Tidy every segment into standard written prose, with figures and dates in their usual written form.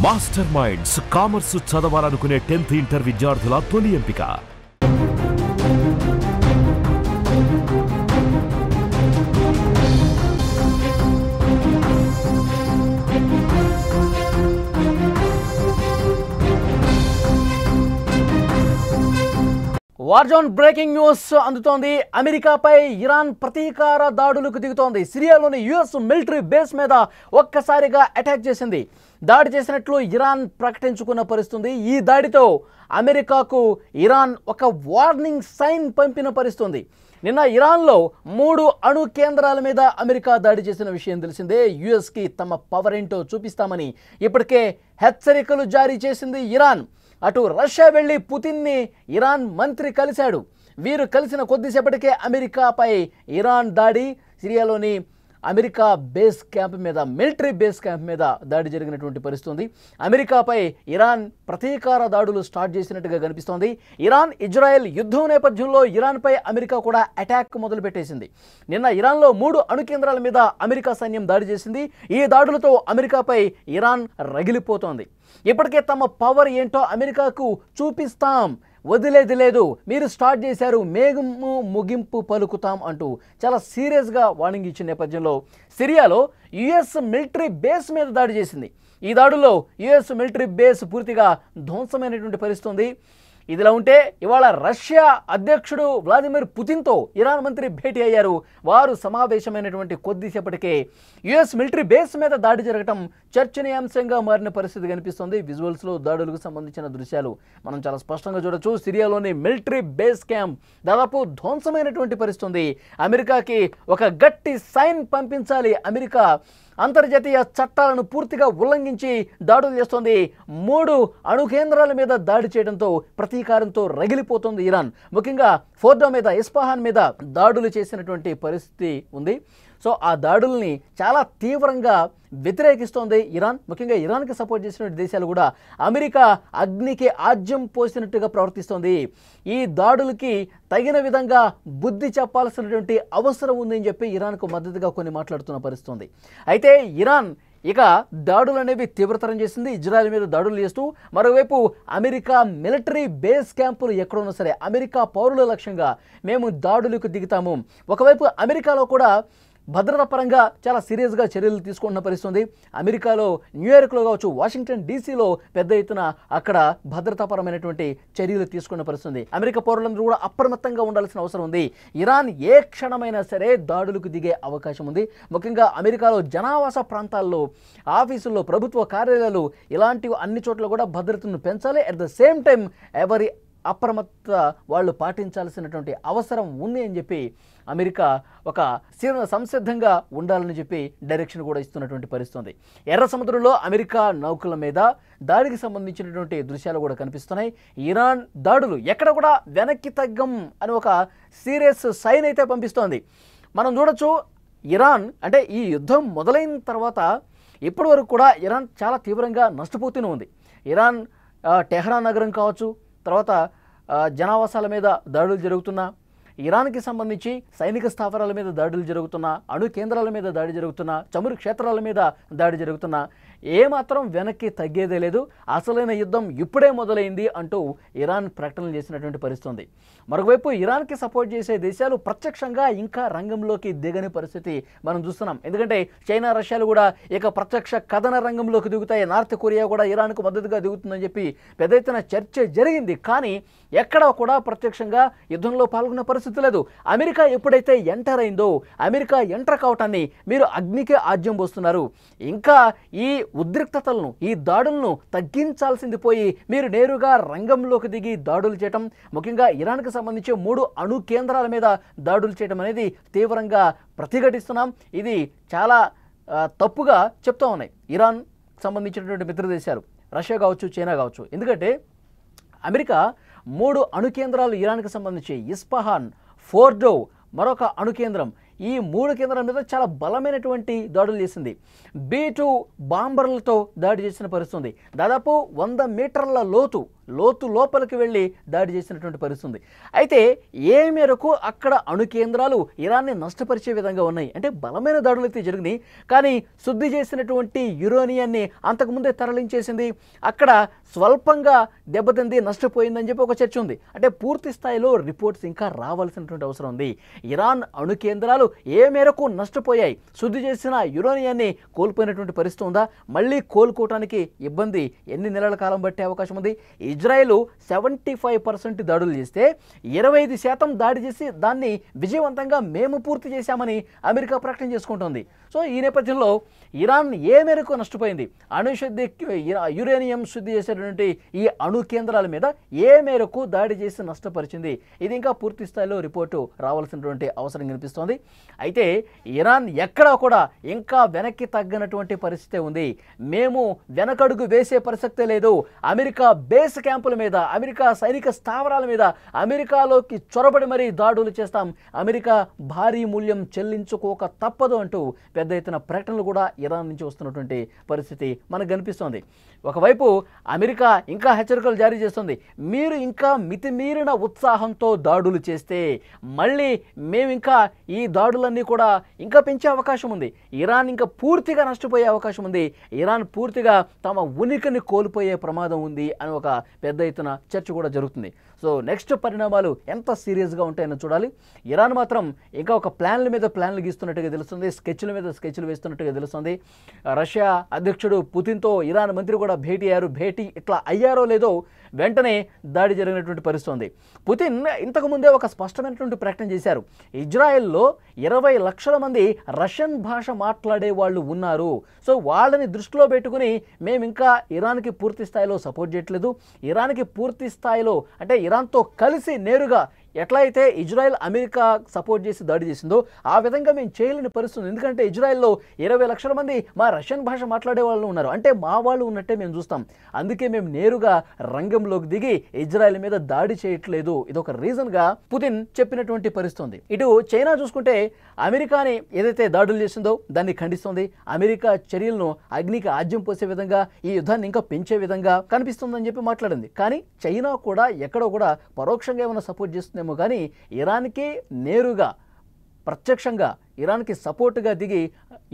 Master minds commerce చదవాలనుకునే 10th inter విద్యార్థుల తొలి ఎంపిక. వార్జోన్ బ్రేకింగ్ న్యూస్ అందుతోంది. అమెరికాపై ఇరాన్ ప్రతీకార దాడులకు దిగుతోంది. సిరియాలోని యుఎస్ మిలిటరీ బేస్ మీద ఒక్కసారిగా అటాక్ చేసింది. దాడి చేసినట్లు ఇరాన్ ప్రకటించుకున్న పరిస్థితుంది. ఈ దాడితో అమెరికాకు ఇరాన్ ఒక వార్నింగ్ సైన్ పంపిన పరిస్థితుంది. నిన్న ఇరాన్లో 3 అణు కేంద్రాల మీద అమెరికా దాడి చేసిన విషయం తెలిసిందే. యుఎస్కి తమ పవర్ ఏంటో చూపిస్తామని ఇప్పటికే హెచ్చరికలు జారీ చేసింది ఇరాన్. అటు రష్యా వెళ్ళి పుతిన్ని ఇరాన్ మంత్రి కలిశాడు. వీరు కలిసిన కొద్దిసేపటికే అమెరికాపై ఇరాన్ దాడి, సిరియాలోని అమెరికా బేస్ క్యాంప్ మీద, మిలిటరీ బేస్ క్యాంప్ మీద దాడి జరిగినటువంటి పరిస్థితుంది. అమెరికాపై ఇరాన్ ప్రతీకార దాడులు స్టార్ట్ చేసినట్టుగా కనిపిస్తోంది. ఇరాన్ ఇజ్రాయెల్ యుద్ధం నేపథ్యంలో ఇరాన్పై అమెరికా కూడా అటాక్ మొదలుపెట్టేసింది. నిన్న ఇరాన్లో 3 అణు కేంద్రాల మీద అమెరికా సైన్యం దాడి చేసింది. ఈ దాడులతో అమెరికాపై ఇరాన్ రగిలిపోతోంది. ఇప్పటికే తమ పవర్ ఏంటో అమెరికాకు చూపిస్తాం, వదిలేది లేదు, మీరు స్టార్ట్ చేశారు, మేఘము ముగింపు పలుకుతాం అంటూ చాలా సీరియస్గా వార్నింగ్ ఇచ్చిన నేపథ్యంలో సిరియాలో యుఎస్ మిలిటరీ బేస్ మీద దాడి చేసింది. ఈ దాడుల్లో యుఎస్ మిలిటరీ బేస్ పూర్తిగా ధ్వంసమైనటువంటి పరిస్థితి ఉంది. ఇదిలా ఉంటే ఇవాళ రష్యా అధ్యక్షుడు వ్లాదిమిర్ పుతిన్తో ఇరాన్ మంత్రి భేటీ అయ్యారు. వారు సమావేశమైనటువంటి కొద్దిసేపటికే యుఎస్ మిలిటరీ బేస్ మీద దాడి జరగటం చర్చనీయాంశంగా మారిన పరిస్థితి కనిపిస్తుంది. విజువల్స్లో దాడులకు సంబంధించిన దృశ్యాలు మనం చాలా స్పష్టంగా చూడొచ్చు. సిరియాలోని మిలిటరీ బేస్ క్యాంప్ దాదాపు ధ్వంసమైనటువంటి పరిస్థితి. అమెరికాకి ఒక గట్టి సైన్ పంపించాలి. అమెరికా అంతర్జాతీయ చట్టాలను పూర్తిగా ఉల్లంఘించి దాడులు చేస్తోంది. 3 అణు కేంద్రాల మీద దాడి చేయడంతో ప్రతీకారంతో రగిలిపోతుంది ఇరాన్. ముఖ్యంగా ఫోర్డో మీద, ఇస్ఫహాన్ మీద దాడులు చేసినటువంటి పరిస్థితి ఉంది. సో ఆ దాడుల్ని చాలా తీవ్రంగా వ్యతిరేకిస్తోంది ఇరాన్. ముఖ్యంగా ఇరాన్కి సపోర్ట్ చేసినటువంటి దేశాలు కూడా అమెరికా అగ్నికి ఆజ్యం పోసినట్టుగా ప్రవర్తిస్తోంది. ఈ దాడులకి తగిన విధంగా బుద్ధి చెప్పాల్సినటువంటి అవసరం ఉందని చెప్పి ఇరాన్కు మద్దతుగా కొన్ని మాట్లాడుతున్న పరిస్థితి. అయితే ఇరాన్ ఇక దాడులు అనేవి తీవ్రతరం చేసింది. ఇజ్రాయెల్ మీద దాడులు చేస్తూ మరోవైపు అమెరికా మిలిటరీ బేస్ క్యాంపులు ఎక్కడున్నా సరే అమెరికా పౌరుల లక్ష్యంగా మేము దాడులకు దిగుతాము. ఒకవైపు అమెరికాలో కూడా భద్రతా పరంగా చాలా సీరియస్గా చర్యలు తీసుకుంటున్న పరిస్థితుంది. అమెరికాలో న్యూయార్క్లో కావచ్చు, వాషింగ్టన్ డీసీలో పెద్ద ఎత్తున అక్కడ భద్రతాపరమైనటువంటి చర్యలు తీసుకున్న పరిస్థితుంది. అమెరికా పౌరులందరూ కూడా అప్రమత్తంగా ఉండాల్సిన అవసరం ఉంది. ఇరాన్ ఏ క్షణమైనా సరే దాడులకు దిగే అవకాశం ఉంది. ముఖ్యంగా అమెరికాలో జనావాస ప్రాంతాల్లో, ఆఫీసుల్లో, ప్రభుత్వ కార్యాలయాలు ఇలాంటివి అన్ని చోట్ల కూడా భద్రతను పెంచాలి. అట్ ద సేమ్ టైం ఎవరి అప్రమత్త వాళ్ళు పాటించాల్సినటువంటి అవసరం ఉంది అని చెప్పి అమెరికా ఒక సంసిద్ధంగా ఉండాలని చెప్పి డైరెక్షన్ కూడా ఇస్తున్నటువంటి పరిస్థితి. ఎర్ర సముద్రంలో అమెరికా నౌకల మీద దాడికి సంబంధించినటువంటి దృశ్యాలు కూడా కనిపిస్తున్నాయి. ఇరాన్ దాడులు ఎక్కడ కూడా వెనక్కి తగ్గం అని ఒక సీరియస్ సైన్ అయితే పంపిస్తోంది. మనం చూడొచ్చు, ఇరాన్ అంటే ఈ యుద్ధం మొదలైన తర్వాత ఇప్పటి వరకు కూడా ఇరాన్ చాలా తీవ్రంగా నష్టపోతూనే ఉంది. ఇరాన్ టెహ్రాన్ నగరం కావచ్చు, తర్వాత జనావాసాల మీద దాడులు జరుగుతున్నా, ఇరాన్కి సంబంధించి సైనిక స్థావరాల మీద దాడులు జరుగుతున్నా, అణు కేంద్రాల మీద దాడి జరుగుతున్నా, చమురు క్షేత్రాల మీద దాడి జరుగుతున్నా ఏమాత్రం వెనక్కి తగ్గేదే లేదు. అసలైన యుద్ధం ఇప్పుడే మొదలైంది అంటూ ఇరాన్ ప్రకటనలు చేసినటువంటి పరిస్థితి. మరోవైపు ఇరాన్కి సపోర్ట్ చేసే దేశాలు ప్రత్యక్షంగా ఇంకా రంగంలోకి దిగని పరిస్థితి మనం చూస్తున్నాం. ఎందుకంటే చైనా, రష్యాలు కూడా ఇక ప్రత్యక్ష కథన రంగంలోకి దిగుతాయి. నార్త్ కొరియా కూడా ఇరాన్కు మద్దతుగా దిగుతుందని చెప్పి పెద్ద ఎత్తున చర్చ జరిగింది. కానీ ఎక్కడా కూడా ప్రత్యక్షంగా యుద్ధంలో పాల్గొన్న పరిస్థితి లేదు. అమెరికా ఎప్పుడైతే ఎంటర్ అయిందో, అమెరికా ఎంటర్ కావటాన్ని మీరు అగ్నికే ఆజ్యం పోస్తున్నారు. ఇంకా ఈ ఉద్రిక్తతలను, ఈ దాడులను తగ్గించాల్సింది పోయి మీరు నేరుగా రంగంలోకి దిగి దాడులు చేయటం, ముఖ్యంగా ఇరాన్కి సంబంధించి 3 అణు కేంద్రాల మీద దాడులు చేయడం అనేది తీవ్రంగా ప్రతిఘటిస్తున్నాం. ఇది చాలా తప్పుగా చెప్తా ఉన్నాయి ఇరాన్ సంబంధించినటువంటి మిత్ర దేశాలు, రష్యా కావచ్చు, చైనా కావచ్చు. ఎందుకంటే అమెరికా 3 అణు కేంద్రాలు ఇరాన్కి సంబంధించి, ఇస్ఫహాన్, ఫోర్డో, మరొక అణు కేంద్రం, ఈ 3 కేంద్రాల మీద చాలా బలమైనటువంటి దాడులు చేసింది. B2 బాంబర్లతో దాడి చేసిన పరిస్థితి. దాదాపు 100 మీటర్ల లోతు లోపలికి వెళ్ళి దాడి చేసినటువంటి పరిస్థితి ఉంది. అయితే ఏ మేరకు అక్కడ అణు కేంద్రాలు ఇరాన్ని నష్టపరిచే విధంగా ఉన్నాయి అంటే బలమైన దాడులు అయితే జరిగినాయి, కానీ శుద్ధి చేసినటువంటి యురేనియాన్ని అంతకుముందే తరలించేసింది, అక్కడ స్వల్పంగా దెబ్బతింది, నష్టపోయిందని చెప్పి ఒక చర్చ ఉంది. అంటే పూర్తి స్థాయిలో రిపోర్ట్స్ ఇంకా రావాల్సినటువంటి అవసరం ఉంది. ఇరాన్ అణు కేంద్రాలు ఏ మేరకు నష్టపోయాయి, శుద్ధి చేసిన యురేనియాన్ని కోల్పోయినటువంటి పరిస్థితి ఉందా, మళ్ళీ కోలుకోవటానికి ఇబ్బంది ఎన్ని నెలల కాలం పట్టే అవకాశం ఉంది. ఇజ్రాయెల్ 75% దాడులు చేస్తే 25% దాడి చేసి దాన్ని విజయవంతంగా మేము పూర్తి చేశామని అమెరికా ప్రకటన చేసుకుంటోంది. సో ఈ నేపథ్యంలో ఇరాన్ ఏ మేరకు నష్టపోయింది, అణుశుద్ధి యురేనియం శుద్ధి చేసేటువంటి ఈ అణు కేంద్రాల మీద ఏ మేరకు దాడి చేసి నష్టపరిచింది, ఇది ఇంకా పూర్తి స్థాయిలో రిపోర్టు రావాల్సినటువంటి అవసరం కనిపిస్తోంది. అయితే ఇరాన్ ఎక్కడా కూడా ఇంకా వెనక్కి తగ్గనటువంటి పరిస్థితి ఉంది. మేము వెనకడుగు వేసే ప్రసక్తే లేదు. అమెరికా బేస్ క్యాంపుల మీద, అమెరికా సైనిక స్థావరాల మీద అమెరికాలోకి చొరబడి మరీ దాడులు చేస్తాం, అమెరికా భారీ మూల్యం చెల్లించుకోక తప్పదు అంటూ పెద్ద ఎత్తున ప్రకటనలు కూడా ఇరాన్ నుంచి వస్తున్నటువంటి పరిస్థితి మనకు కనిపిస్తోంది. ఒకవైపు అమెరికా ఇంకా హెచ్చరికలు జారీ చేస్తుంది, మీరు ఇంకా మితిమీరిన ఉత్సాహంతో దాడులు చేస్తే మళ్ళీ మేము ఇంకా ఈ దాడులన్నీ కూడా ఇంకా పెంచే అవకాశం ఉంది, ఇరాన్ ఇంకా పూర్తిగా నష్టపోయే అవకాశం ఉంది, ఇరాన్ పూర్తిగా తమ ఉనికిని కోల్పోయే ప్రమాదం ఉంది అని ఒక పెద్ద ఎత్తున చర్చ కూడా జరుగుతుంది. సో నెక్స్ట్ పరిణామాలు ఎంత సీరియస్గా ఉంటాయని చూడాలి. ఇరాన్ మాత్రం ఇంకా ఒక ప్లాన్ల మీద ప్లాన్లు గీస్తున్నట్టుగా తెలుస్తుంది, స్కెచ్ల మీద స్కెచ్లు వేస్తున్నట్టుగా తెలుస్తుంది. రష్యా అధ్యక్షుడు పుతిన్తో ఇరాన్ మంత్రి కూడా భేటీ ఇట్లా అయ్యారో లేదో వెంటనే దాడి జరిగినటువంటి పరిస్థితి ఉంది. పుతిన్ ఇంతకుముందే ఒక స్పష్టమైనటువంటి ప్రకటన చేశారు, ఇజ్రాయెల్లో 20 లక్షల మంది రష్యన్ భాష మాట్లాడే వాళ్ళు ఉన్నారు, సో వాళ్ళని దృష్టిలో పెట్టుకుని మేము ఇంకా ఇరాన్కి పూర్తి స్థాయిలో సపోర్ట్ చేయట్లేదు, ఇరాన్కి పూర్తి స్థాయిలో అంటే ఇరాన్తో కలిసి నేరుగా ఎట్లయితే ఇజ్రాయెల్ అమెరికా సపోర్ట్ చేసి దాడి చేసిందో ఆ విధంగా మేము చేయలేని పరిస్థితి, ఎందుకంటే ఇజ్రాయెల్లో 20 లక్షల మంది మా రష్యన్ భాష మాట్లాడే వాళ్ళు ఉన్నారు, అంటే మా వాళ్ళు ఉన్నట్టే మేము చూస్తాం, అందుకే మేము నేరుగా రంగంలోకి దిగి ఇజ్రాయెల్ మీద దాడి చేయట్లేదు, ఇదొక రీజన్గా పుతిన్ చెప్పినటువంటి పరిస్థితి ఉంది. ఇటు చైనా చూసుకుంటే అమెరికాని ఏదైతే దాడులు చేసిందో దాన్ని ఖండిస్తుంది, అమెరికా చర్యలను అగ్నికి ఆజ్యం పోసే విధంగా ఈ యుద్ధాన్ని ఇంకా పెంచే విధంగా కనిపిస్తుందని చెప్పి మాట్లాడింది. కానీ చైనా కూడా ఎక్కడో కూడా పరోక్షంగా ఏమైనా సపోర్ట్ చేస్తుందేమో కానీ ఇరాన్కి నేరుగా ప్రత్యక్షంగా ఇరాన్కి సపోర్టుగా దిగి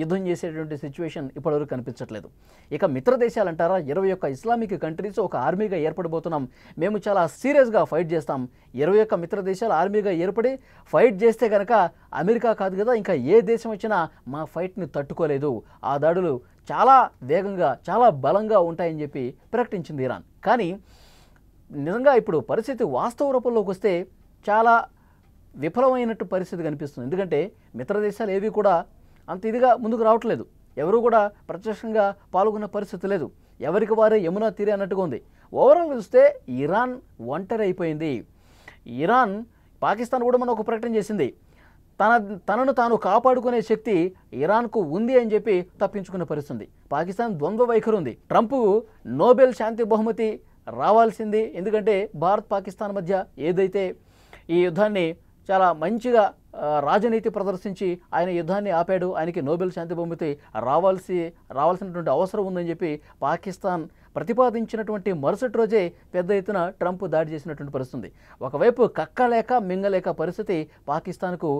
యుద్ధం చేసేటువంటి సిచ్యువేషన్ ఇప్పటివరకు కనిపించట్లేదు. ఇక మిత్ర దేశాలు అంటారా, 21 ఇస్లామిక్ కంట్రీస్ ఒక ఆర్మీగా ఏర్పడబోతున్నాం, మేము చాలా సీరియస్గా ఫైట్ చేస్తాం, 21 మిత్ర దేశాలు ఆర్మీగా ఏర్పడి ఫైట్ చేస్తే కనుక అమెరికా కాదు కదా ఇంకా ఏ దేశం వచ్చినా మా ఫైట్ని తట్టుకోలేదు, ఆ దాడులు చాలా వేగంగా చాలా బలంగా ఉంటాయని చెప్పి ప్రకటించింది ఇరాన్. కానీ నిజంగా ఇప్పుడు పరిస్థితి వాస్తవ రూపంలోకి వస్తే చాలా విఫలమైనట్టు పరిస్థితి కనిపిస్తుంది, ఎందుకంటే మిత్ర దేశాలు ఏవి కూడా అంత ఇదిగా ముందుకు రావట్లేదు, ఎవరు కూడా ప్రత్యక్షంగా పాల్గొన్న పరిస్థితి లేదు, ఎవరికి వారే యమునా తీరే అన్నట్టుగా ఉంది. ఓవరాల్ చూస్తే ఇరాన్ ఒంటరి అయిపోయింది. ఇరాన్ పాకిస్తాన్ కూడా మనం ఒక ప్రకటన చేసింది, తనను తాను కాపాడుకునే శక్తి ఇరాన్కు ఉంది అని చెప్పి తప్పించుకునే పరిస్థితి. పాకిస్తాన్ ద్వంద్వ వైఖరి ఉంది, ట్రంప్ నోబెల్ శాంతి బహుమతి రావాల్సింది, ఎందుకంటే భారత్ పాకిస్తాన్ మధ్య ఏదైతే ఈ యుద్ధాన్ని చాలా మంచిగా రాజనీతి ప్రదర్శించి ఆయన యుద్ధాన్ని ఆపాడు, ఆయనకి నోబెల్ శాంతి బహుమతి రావాల్సినటువంటి అవసరం ఉందని చెప్పి పాకిస్తాన్ ప్రతిపాదించినటువంటి మరుసటి రోజే పెద్ద ఎత్తున ట్రంప్ దాడి చేసినటువంటి పరిస్థితి. ఒకవైపు కక్కలేక మింగలేక పరిస్థితి పాకిస్తాన్కు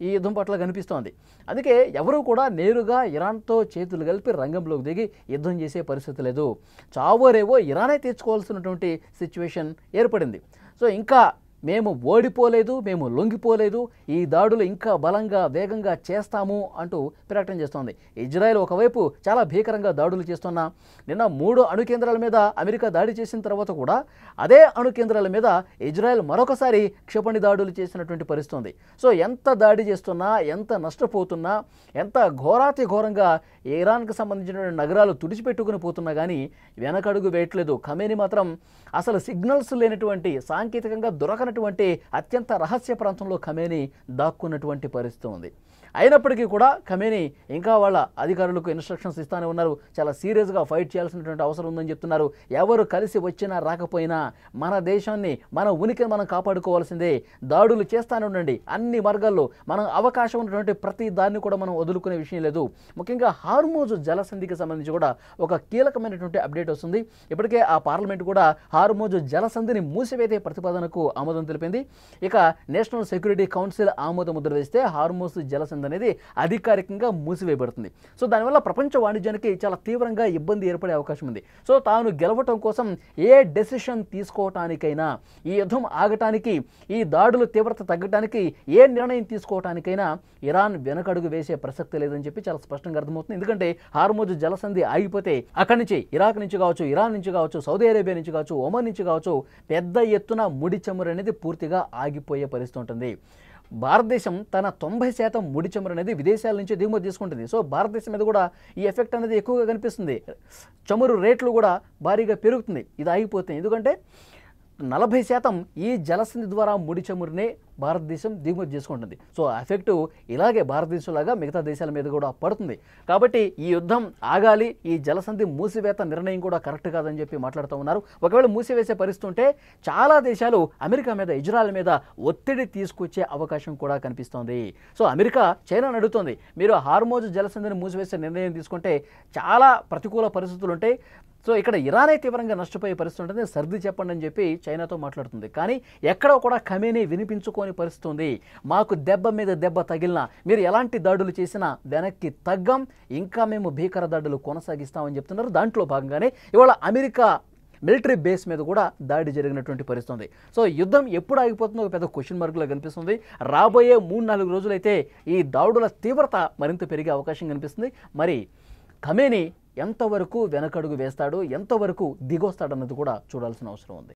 ఈ యుద్ధం పట్ల కనిపిస్తోంది. అందుకే ఎవరూ కూడా నేరుగా ఇరాన్తో చేతులు కలిపి రంగంలోకి దిగి యుద్ధం చేసే పరిస్థితి లేదు, చావోరేవో ఇరానే తెచ్చుకోవాల్సినటువంటి సిచ్యువేషన్ ఏర్పడింది. సో ఇంకా మేము ఓడిపోలేదు, మేము లొంగిపోలేదు, ఈ దాడులు ఇంకా బలంగా వేగంగా చేస్తాము అంటూ ప్రకటన చేస్తోంది. ఇజ్రాయెల్ ఒకవైపు చాలా భీకరంగా దాడులు చేస్తున్నా, నిన్న 3 అణు కేంద్రాల మీద అమెరికా దాడి చేసిన తర్వాత కూడా అదే అణు కేంద్రాల మీద ఇజ్రాయెల్ మరొకసారి క్షిపణి దాడులు చేసినటువంటి పరిస్థితి ఉంది. సో ఎంత దాడి చేస్తున్నా, ఎంత నష్టపోతున్నా, ఎంత ఘోరాతి ఘోరంగా ఇరాన్కి సంబంధించినటువంటి నగరాలు తుడిచిపెట్టుకుని పోతున్నా కానీ వెనకడుగు వేయట్లేదు. ఖమేనీ మాత్రం అసలు సిగ్నల్స్ లేనటువంటి, సాంకేతికంగా దొరకనటువంటి అత్యంత రహస్య ప్రాంతంలో ఖమేనీ దాక్కున్నటువంటి పరిస్థితి ఉంది. అయినప్పటికీ కూడా ఖమేనీ ఇంకా వాళ్ళ అధికారులకు ఇన్స్ట్రక్షన్స్ ఇస్తానే ఉన్నారు. చాలా సీరియస్గా ఫైట్ చేయాల్సినటువంటి అవసరం ఉందని చెప్తున్నారు. ఎవరు కలిసి వచ్చినా రాకపోయినా మన దేశాన్ని, మన ఉనికిని మనం కాపాడుకోవాల్సిందే. దాడులు చేస్తానే ఉండండి. అన్ని మార్గాల్లో మనం అవకాశం ఉన్నటువంటి ప్రతి దాన్ని కూడా మనం వదులుకునే విషయం లేదు. ముఖ్యంగా హార్మోజ్ జలసంధికి సంబంధించి కూడా ఒక కీలకమైనటువంటి అప్డేట్ వస్తుంది. ఇప్పటికే ఆ పార్లమెంట్ కూడా హార్మోజ్ జలసంధిని మూసివేసే ప్రతిపాదనకు ఆమోదం తెలిపింది. ఇక నేషనల్ సెక్యూరిటీ కౌన్సిల్ ఆమోద ముద్ర వేస్తే హార్మోజ్ జలసంధి అనేది అధికారికంగా మూసివేయబడుతుంది. సో దానివల్ల ప్రపంచ వాణిజ్యానికి చాలా తీవ్రంగా ఇబ్బంది ఏర్పడే అవకాశం ఉంది. సో తాను గెలవటం కోసం ఏ డెసిషన్ తీసుకోవటానికైనా, ఈ యుద్ధం ఆగటానికి, ఈ దాడుల తీవ్రత తగ్గడానికి ఏ నిర్ణయం తీసుకోవటానికైనా ఇరాన్ వెనకడుగు వేసే ప్రసక్తి లేదని చెప్పి చాలా స్పష్టంగా అర్థమవుతుంది. ఎందుకంటే హార్మోజ్ జలసంధి ఆగిపోతే అక్కడి నుంచి ఇరాక్ నుంచి కావచ్చు, ఇరాన్ నుంచి కావచ్చు, సౌదీ అరేబియా నుంచి కావచ్చు, ఒమన్ నుంచి కావచ్చు పెద్ద ఎత్తున ముడి చమురు అనేది పూర్తిగా ఆగిపోయే పరిస్థితి ఉంటుంది. భారతదేశం తన 90% ముడి చమురు అనేది విదేశాల నుంచి దిగుమతి తీసుకుంటుంది. సో భారతదేశం మీద కూడా ఈ ఎఫెక్ట్ అనేది ఎక్కువగా కనిపిస్తుంది. చమురు రేట్లు కూడా భారీగా పెరుగుతుంది ఇది ఆగిపోతే. ఎందుకంటే 40% ఈ జలసంధి ద్వారా ముడి చమురునే భారతదేశం దిగుమతి చేసుకుంటుంది. సో ఎఫెక్ట్ ఇలాగే భారతదేశంలాగా మిగతా దేశాల మీద కూడా పడుతుంది. కాబట్టి ఈ యుద్ధం ఆగాలి, ఈ జలసంధి మూసివేత నిర్ణయం కూడా కరెక్ట్ కాదని చెప్పి మాట్లాడుతూ ఉన్నారు. ఒకవేళ మూసివేసే పరిస్థితి ఉంటే చాలా దేశాలు అమెరికా మీద, ఇజ్రాయెల్ మీద ఒత్తిడి తీసుకొచ్చే అవకాశం కూడా కనిపిస్తోంది. సో అమెరికా చైనాను అడుగుతోంది, మీరు హార్మోజ్ జలసంధిని మూసివేసే నిర్ణయం తీసుకుంటే చాలా ప్రతికూల పరిస్థితులు ఉంటాయి. సో ఇక్కడ ఇరానే తీవ్రంగా నష్టపోయే పరిస్థితి ఉంటుంది, సర్ది చెప్పండి అని చెప్పి చైనాతో మాట్లాడుతుంది. కానీ ఎక్కడో కూడా ఖమేనీ వినిపించుకోని పరిస్థితి ఉంది. మాకు దెబ్బ మీద దెబ్బ తగిలినా, మీరు ఎలాంటి దాడులు చేసినా వెనక్కి తగ్గం, ఇంకా మేము భీకర దాడులు కొనసాగిస్తామని చెప్తున్నారు. దాంట్లో భాగంగానే ఇవాళ అమెరికా మిలిటరీ బేస్ మీద కూడా దాడి జరిగినటువంటి పరిస్థితి ఉంది. సో యుద్ధం ఎప్పుడు ఆగిపోతుందో ఒక పెద్ద క్వశ్చన్ మార్కులో కనిపిస్తుంది. రాబోయే 3-4 రోజులైతే ఈ దాడుల తీవ్రత మరింత పెరిగే అవకాశం కనిపిస్తుంది. మరి ఖమేనీ ఎంతవరకు వెనకడుగు వేస్తాడో, ఎంతవరకు దిగొస్తాడన్నది కూడా చూడాల్సిన అవసరం ఉంది.